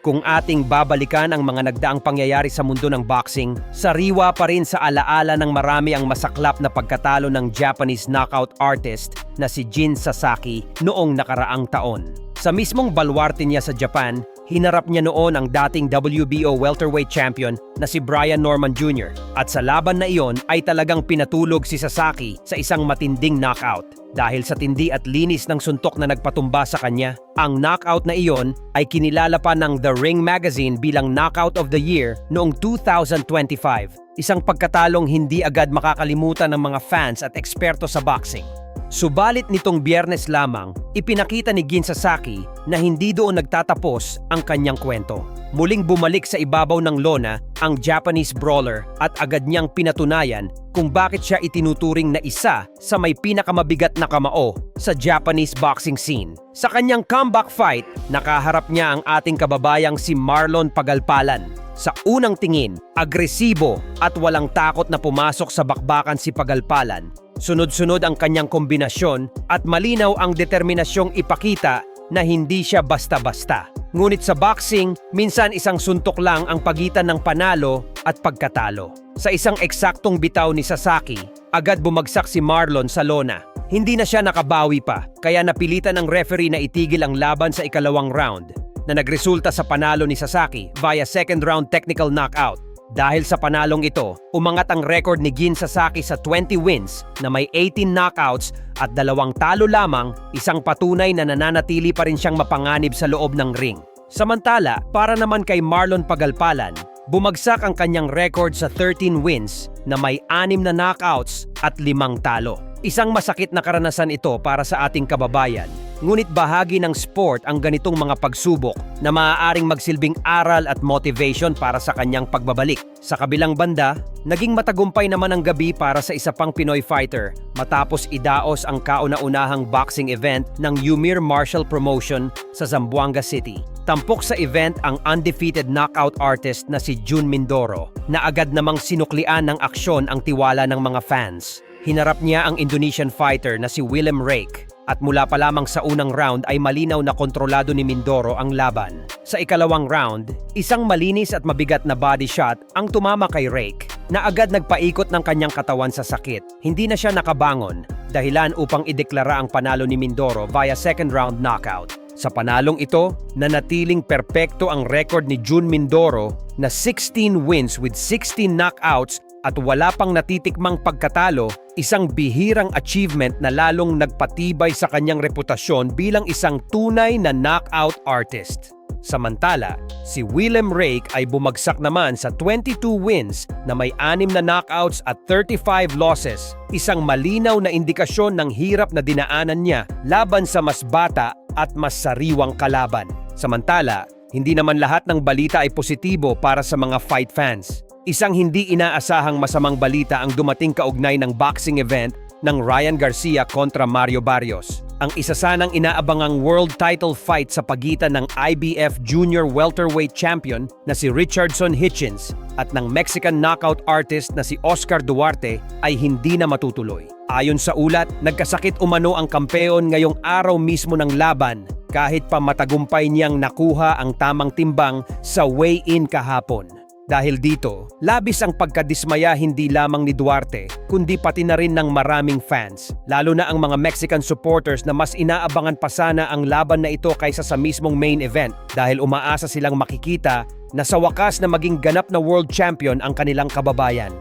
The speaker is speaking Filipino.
Kung ating babalikan ang mga nagdaang pangyayari sa mundo ng boxing, sariwa pa rin sa alaala ng marami ang masaklap na pagkatalo ng Japanese knockout artist na si Jin Sasaki noong nakaraang taon. Sa mismong baluarte niya sa Japan, hinarap niya noon ang dating WBO welterweight champion na si Brian Norman Jr. At sa laban na iyon ay talagang pinatulog si Sasaki sa isang matinding knockout. Dahil sa tindi at linis ng suntok na nagpatumba sa kanya, ang knockout na iyon ay kinilala pa ng The Ring Magazine bilang Knockout of the Year noong 2025. Isang pagkatalong hindi agad makakalimutan ng mga fans at eksperto sa boxing. Subalit nitong Biyernes lamang, ipinakita ni Jin Sasaki na hindi doon nagtatapos ang kanyang kwento. Muling bumalik sa ibabaw ng lona ang Japanese brawler at agad niyang pinatunayan kung bakit siya itinuturing na isa sa may pinakamabigat na kamao sa Japanese boxing scene. Sa kanyang comeback fight, nakaharap niya ang ating kababayang si Marlon Pagalpalan. Sa unang tingin, agresibo at walang takot na pumasok sa bakbakan si Pagalpalan. Sunod-sunod ang kanyang kombinasyon at malinaw ang determinasyong ipakita na hindi siya basta-basta. Ngunit sa boxing, minsan isang suntok lang ang pagitan ng panalo at pagkatalo. Sa isang eksaktong bitaw ni Sasaki, agad bumagsak si Marlon sa lona. Hindi na siya nakabawi pa, kaya napilitan ng referee na itigil ang laban sa ikalawang round, na nagresulta sa panalo ni Sasaki via second round technical knockout. Dahil sa panalong ito, umangat ang record ni Jin Sasaki sa 20 wins na may 18 knockouts at 2 talo lamang, isang patunay na nananatili pa rin siyang mapanganib sa loob ng ring. Samantala, para naman kay Marlon Pagalpalan, bumagsak ang kanyang record sa 13 wins na may 6 na knockouts at 5 talo. Isang masakit na karanasan ito para sa ating kababayan. Ngunit bahagi ng sport ang ganitong mga pagsubok na maaaring magsilbing aral at motivation para sa kanyang pagbabalik. Sa kabilang banda, naging matagumpay naman ang gabi para sa isa pang Pinoy fighter matapos idaos ang kauna-unahang boxing event ng Ymir Martial Promotion sa Zamboanga City. Tampok sa event ang undefeated knockout artist na si Jun Mindoro na agad namang sinuklian ng aksyon ang tiwala ng mga fans. Hinarap niya ang Indonesian fighter na si Willem Rake at mula pa lamang sa unang round ay malinaw na kontrolado ni Mindoro ang laban. Sa ikalawang round, isang malinis at mabigat na body shot ang tumama kay Rake na agad nagpaikot ng kanyang katawan sa sakit. Hindi na siya nakabangon, dahilan upang ideklara ang panalo ni Mindoro via second round knockout. Sa panalong ito, nanatiling perpekto ang record ni Jun Mindoro na 16 wins with 16 knockouts at wala pang natitikmang pagkatalo, isang bihirang achievement na lalong nagpatibay sa kanyang reputasyon bilang isang tunay na knockout artist. Samantala, si Willem Rake ay bumagsak naman sa 22 wins na may 6 na knockouts at 35 losses, isang malinaw na indikasyon ng hirap na dinaanan niya laban sa mas bata at mas sariwang kalaban. Samantala, hindi naman lahat ng balita ay positibo para sa mga fight fans. Isang hindi inaasahang masamang balita ang dumating kaugnay ng boxing event ng Ryan Garcia kontra Mario Barrios. Ang isa sanang inaabangang world title fight sa pagitan ng IBF Junior Welterweight Champion na si Richardson Hitchens at ng Mexican knockout artist na si Oscar Duarte ay hindi na matutuloy. Ayon sa ulat, nagkasakit umano ang kampeon ngayong araw mismo ng laban kahit pa matagumpay niyang nakuha ang tamang timbang sa weigh-in kahapon. Dahil dito, labis ang pagkadismaya hindi lamang ni Duarte, kundi pati na rin ng maraming fans. Lalo na ang mga Mexican supporters na mas inaabangan pa sana ang laban na ito kaysa sa mismong main event dahil umaasa silang makikita na sa wakas na maging ganap na world champion ang kanilang kababayan.